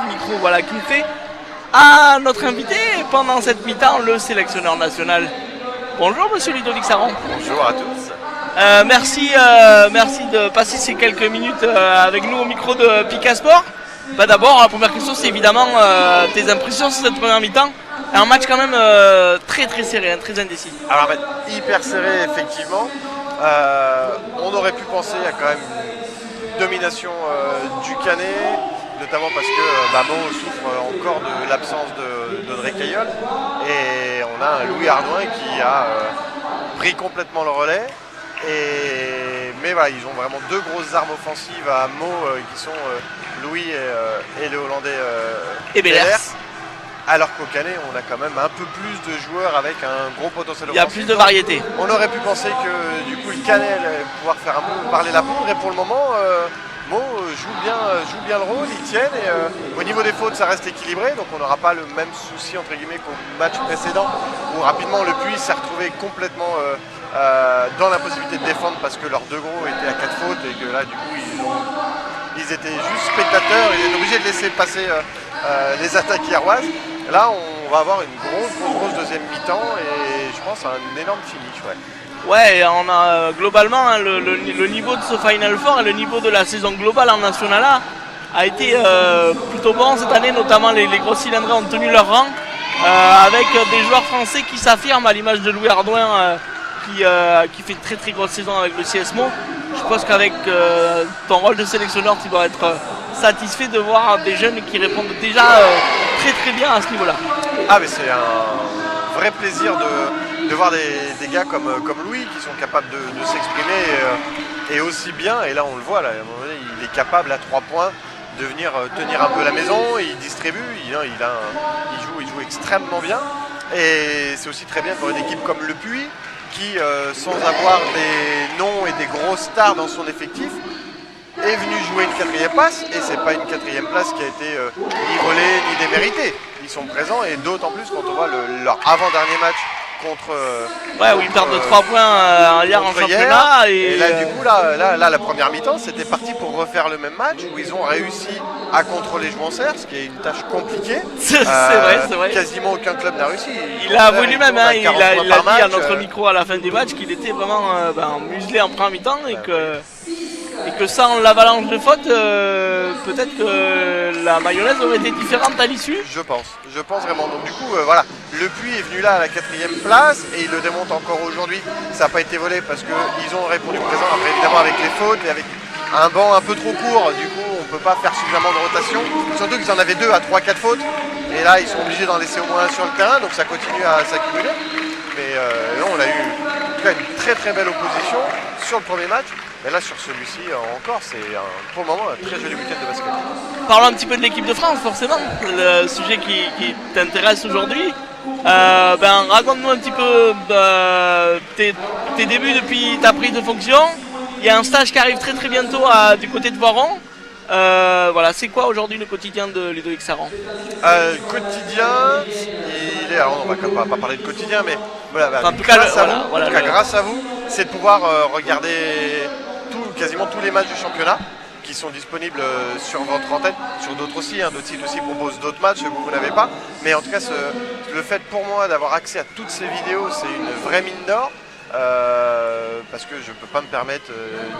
micro, voilà, qui fait à notre invité pendant cette mi-temps, le sélectionneur national. Bonjour monsieur Ludovic Sarron. Bonjour à tous. Merci de passer ces quelques minutes avec nous au micro de Pika Sport. D'abord, la première question, c'est évidemment tes impressions sur cette première mi-temps. Un match quand même très très serré, très indécis. Alors, hyper serré, effectivement. On aurait pu penser à quand même une domination du Canet, notamment parce que Meaux souffre encore de l'absence d'Audrey Cailleul. Et on a un Louis Ardouin qui a pris complètement le relais. Mais voilà, ils ont vraiment deux grosses armes offensives à Meaux qui sont Louis et le Hollandais et Bellers. Alors qu'au Canet, on a quand même un peu plus de joueurs avec un gros potentiel offensif. Il y a plus de variété. On aurait pu penser que du coup le Canet allait pouvoir faire un peu parler la poudre. Et pour le moment, Meaux joue bien le rôle, ils tiennent. Et au niveau des fautes, ça reste équilibré. Donc on n'aura pas le même souci entre guillemets qu'au match précédent où rapidement le Puy s'est retrouvé complètement dans l'impossibilité de défendre parce que leurs deux gros étaient à 4 fautes et que là du coup ils étaient juste spectateurs, ils étaient obligés de laisser passer les attaques hirroises. Là on va avoir une grosse deuxième mi-temps et je pense un énorme finish. Ouais, on a globalement le niveau de ce Final Four et le niveau de la saison globale en National a été plutôt bon cette année, notamment les gros cylindrés ont tenu leur rang avec des joueurs français qui s'affirment à l'image de Louis Ardouin qui fait une très grosse saison avec le CSMO. Je pense qu'avec ton rôle de sélectionneur, tu dois être satisfait de voir des jeunes qui répondent déjà très bien à ce niveau-là. Ah mais c'est un vrai plaisir de voir des gars comme Louis qui sont capables de s'exprimer et aussi bien, et là on le voit, là, à un moment donné, il est capable à 3 points de venir tenir un peu la maison, il distribue, il joue extrêmement bien et c'est aussi très bien pour une équipe comme le Puy qui, sans avoir des noms et des grosses stars dans son effectif, est venu jouer une 4e place, et c'est pas une 4e place qui a été ni volée ni déméritée. Ils sont présents, et d'autant plus quand on voit leur avant-dernier match contre... où ils perdent de 3 points hier en championnat. Et là, du coup, là, la première mi-temps, c'était parti pour refaire le même match, où ils ont réussi à contrôler Jouanserre, ce qui est une tâche compliquée. C'est vrai. Quasiment aucun club n'a réussi. Il a avoué lui-même, il a dit à notre micro à la fin du match qu'il était vraiment muselé en première mi-temps et que sans l'avalanche de fautes, peut-être que la mayonnaise aurait été différente à l'issue. Je pense vraiment. Donc du coup, voilà, le Puy est venu là à la 4e place et il le démonte encore aujourd'hui. Ça n'a pas été volé parce qu'ils ont répondu présent, après évidemment avec les fautes et avec un banc un peu trop court. Du coup, on ne peut pas faire suffisamment de rotation. Surtout qu'ils en avaient 2 à 3-4 fautes. Et là, ils sont obligés d'en laisser au moins un sur le terrain, donc ça continue à s'accumuler. Mais là, on a eu une très belle opposition sur le premier match. Et là, sur celui-ci, encore, c'est pour le moment un très joli week-end de basket. Parlons un petit peu de l'équipe de France, forcément, le sujet qui t'intéresse aujourd'hui. Raconte-nous un petit peu tes débuts depuis ta prise de fonction. Il y a un stage qui arrive très bientôt du côté de Voiron. C'est quoi aujourd'hui le quotidien de Ludovic Sarron? Le quotidien, alors on va pas parler de quotidien, mais grâce à vous, c'est de pouvoir regarder quasiment tous les matchs du championnat qui sont disponibles sur votre antenne, sur d'autres aussi, d'autres sites aussi proposent d'autres matchs que vous n'avez pas. Mais en tout cas, le fait pour moi d'avoir accès à toutes ces vidéos, c'est une vraie mine d'or. Parce que je ne peux pas me permettre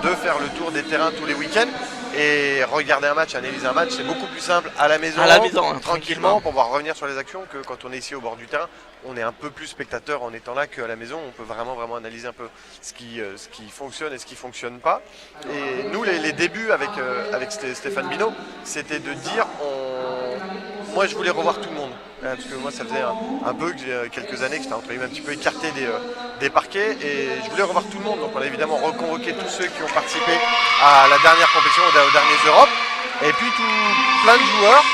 de faire le tour des terrains tous les week-ends et regarder un match, analyser un match, c'est beaucoup plus simple à la maison tranquillement pour pouvoir revenir sur les actions que quand on est ici au bord du terrain. On est un peu plus spectateur en étant là qu'à la maison, on peut vraiment analyser un peu ce qui fonctionne et ce qui ne fonctionne pas. Et nous, les débuts avec Stéphane Binot, c'était de dire moi je voulais revoir tout le monde. Parce que moi ça faisait un peu quelques années que j'étais entre guillemets un petit peu écarté des parquets et je voulais revoir tout le monde. Donc on a évidemment reconvoqué tous ceux qui ont participé à la dernière compétition, aux dernières Europes. Et puis plein de joueurs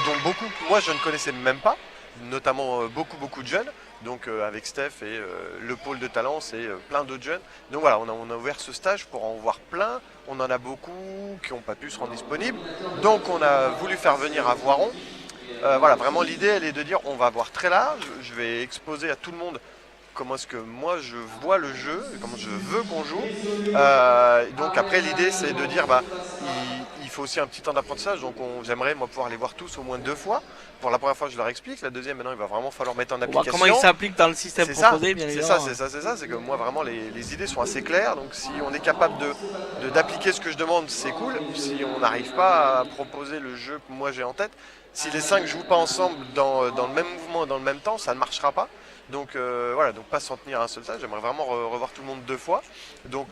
dont beaucoup, moi je ne connaissais même pas, notamment beaucoup de jeunes. Donc avec Steph et le pôle de talent, c'est plein d'autres jeunes. Donc voilà, on a ouvert ce stage pour en voir plein. On en a beaucoup qui n'ont pas pu se rendre disponibles. Donc on a voulu faire venir à Voiron. Vraiment l'idée elle est de dire on va voir très large, je vais exposer à tout le monde comment est-ce que moi je vois le jeu, comment je veux qu'on joue. Donc après l'idée c'est de dire il faut aussi un petit temps d'apprentissage, donc j'aimerais moi pouvoir les voir tous au moins 2 fois. Pour la première fois, je leur explique. La deuxième, maintenant, il va vraiment falloir mettre en application. Comment ils s'appliquent dans le système proposé, bien évidemment. C'est ça. C'est que moi, vraiment, les idées sont assez claires. Donc, si on est capable d'appliquer ce que je demande, c'est cool. Si on n'arrive pas à proposer le jeu que moi j'ai en tête, si les 5 jouent pas ensemble dans le même mouvement, dans le même temps, ça ne marchera pas. Donc voilà, donc pas s'en tenir à un seul stage. J'aimerais vraiment revoir tout le monde 2 fois. Donc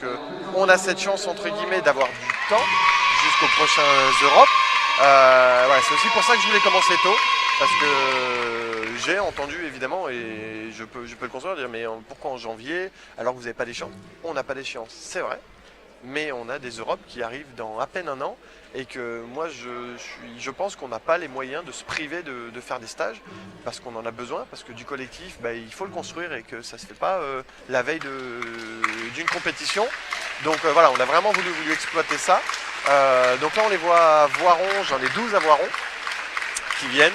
on a cette chance entre guillemets d'avoir du temps jusqu'aux prochains Europes. Voilà, c'est aussi pour ça que je voulais commencer tôt, parce que j'ai entendu évidemment, et je peux le construire, dire mais pourquoi en janvier alors que vous n'avez pas d'échéance? On n'a pas d'échéance, c'est vrai, mais on a des Europes qui arrivent dans à peine un an, et que moi je pense qu'on n'a pas les moyens de se priver de faire des stages, parce qu'on en a besoin, parce que du collectif il faut le construire et que ça se fait pas la veille d'une compétition. Donc voilà, on a vraiment voulu exploiter ça. Donc là on les voit à Voiron, j'en ai 12 à Voiron qui viennent,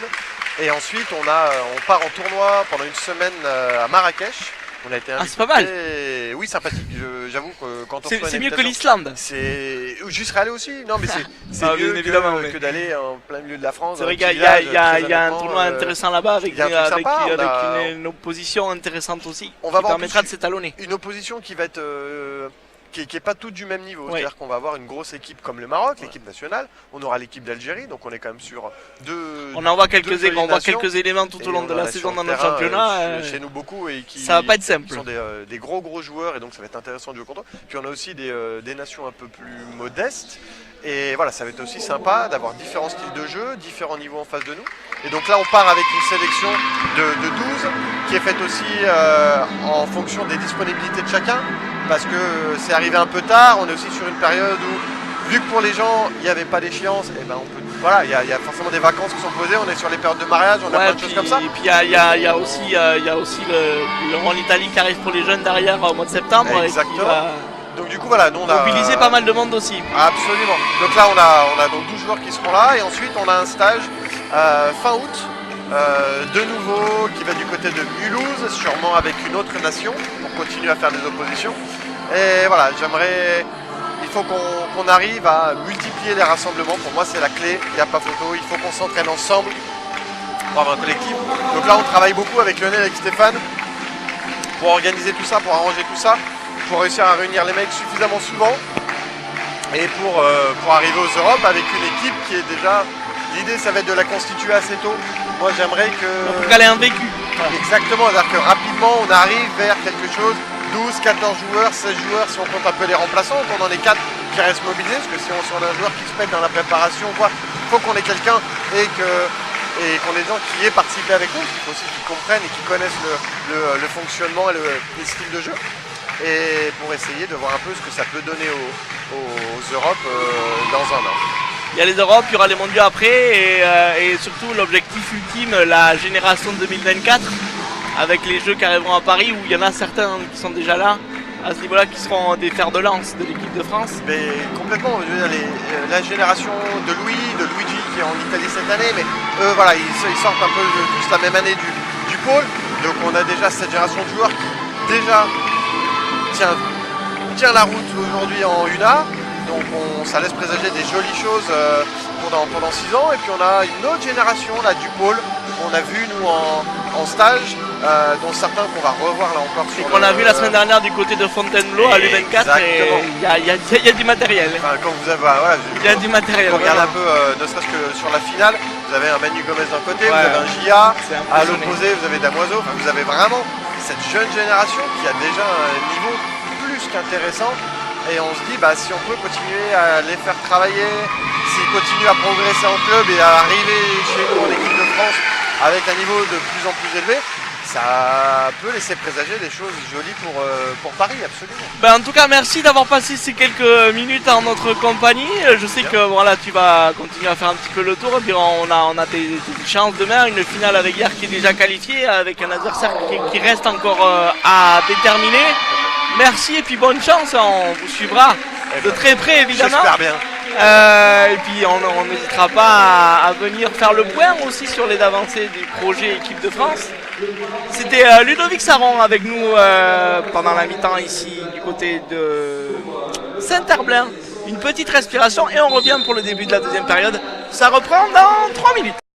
et ensuite on part en tournoi pendant une semaine à Marrakech. On a été invité. Ah, c'est pas mal. Oui, sympathique. J'avoue que quand on c'est mieux que l'Islande. J'y serais allé aussi. Non, mais c'est mieux que d'aller en plein milieu de la France. C'est vrai qu'il y a un tournoi intéressant là-bas avec une opposition intéressante aussi, on va qui permettra de s'étalonner. Une opposition qui va être qui n'est pas toute du même niveau. Oui. C'est-à-dire qu'on va avoir une grosse équipe comme le Maroc, l'équipe nationale. On aura l'équipe d'Algérie, donc on est quand même sur on voit quelques éléments tout au long de la saison dans notre championnat. Chez nous beaucoup, et ça va pas être simple. Qui sont des gros joueurs, et donc ça va être intéressant de jouer contre eux. Puis on a aussi des nations un peu plus modestes. Et voilà, ça va être aussi sympa d'avoir différents styles de jeu, différents niveaux en face de nous. Et donc là, on part avec une sélection de 12 qui est faite aussi en fonction des disponibilités de chacun, parce que c'est arrivé un peu tard. On est aussi sur une période où, vu que pour les gens, il n'y avait pas d'échéance, et voilà, il y a forcément des vacances qui sont posées. On est sur les périodes de mariage, on a plein de choses comme ça. Et puis il y a aussi le Roi d'Italie qui arrive pour les jeunes derrière au mois de septembre. Exactement. Donc du coup voilà, nous on a mobilisé pas mal de monde aussi. Absolument. Donc là on a donc 12 joueurs qui seront là, et ensuite on a un stage fin août de nouveau qui va du côté de Mulhouse, sûrement avec une autre nation pour continuer à faire des oppositions. Et voilà, il faut qu'on arrive à multiplier les rassemblements. Pour moi c'est la clé, il n'y a pas photo, il faut qu'on s'entraîne ensemble pour avoir un collectif. Donc là on travaille beaucoup avec Lionel et avec Stéphane pour organiser tout ça, pour arranger tout ça, pour réussir à réunir les mecs suffisamment souvent, et pour arriver aux Europes avec une équipe qui est déjà... L'idée, ça va être de la constituer assez tôt. Moi, j'aimerais que... Pour qu'elle ait un vécu. Exactement, c'est-à-dire que rapidement, on arrive vers quelque chose, 12, 14 joueurs, 16 joueurs, si on compte un peu les remplaçants, qu'on en ait 4 qui restent mobilisés, parce que si on a un joueur qui se pète dans la préparation, il faut qu'on ait quelqu'un et qu'on ait des gens qui aient participé avec nous. Il faut aussi qu'ils comprennent et qu'ils connaissent le fonctionnement et les styles de jeu. Et pour essayer de voir un peu ce que ça peut donner aux Europes dans un an. Il y a les Europes, il y aura les mondiaux après, et surtout l'objectif ultime, la génération 2024, avec les Jeux qui arriveront à Paris, où il y en a certains qui sont déjà là, à ce niveau-là, qui seront des fers de lance de l'équipe de France. Mais complètement, je veux dire, la génération de Luigi qui est en Italie cette année, mais eux voilà, ils sortent un peu tous la même année du pôle, donc on a déjà cette génération de joueurs qui déjà tient la route aujourd'hui en UNA, donc ça laisse présager des jolies choses pendant 6 ans. Et puis on a une autre génération là du pôle qu'on a vu nous en stage, dont certains qu'on va revoir là encore. Et qu'on a vu la semaine dernière du côté de Fontainebleau à l'U24, et il y a du matériel. Enfin, quand vous avez, voilà, il y a du matériel. On regarde un peu, ne serait-ce que sur la finale, vous avez un Manu Gomez d'un côté, vous avez un Gia, à l'opposé vous avez Damoiseau, enfin, vous avez vraiment cette jeune génération qui a déjà un niveau plus qu'intéressant, et on se dit si on peut continuer à les faire travailler, s'ils continuent à progresser en club et à arriver chez nous en équipe de France avec un niveau de plus en plus élevé, ça peut laisser présager des choses jolies pour Paris, absolument. En tout cas, merci d'avoir passé ces quelques minutes en notre compagnie. Je sais que voilà, tu vas continuer à faire un petit peu le tour, et puis on a des chances demain, une finale avec Hier qui est déjà qualifiée, avec un adversaire qui reste encore à déterminer. Merci et puis bonne chance, on vous suivra de très près évidemment. J'espère bien. Et puis on n'hésitera pas à venir faire le point aussi sur les avancées du projet équipe de France. C'était Ludovic Saron avec nous pendant la mi-temps ici du côté de Saint-Herblain. une petite respiration et on revient pour le début de la deuxième période. Ça reprend dans 3 minutes.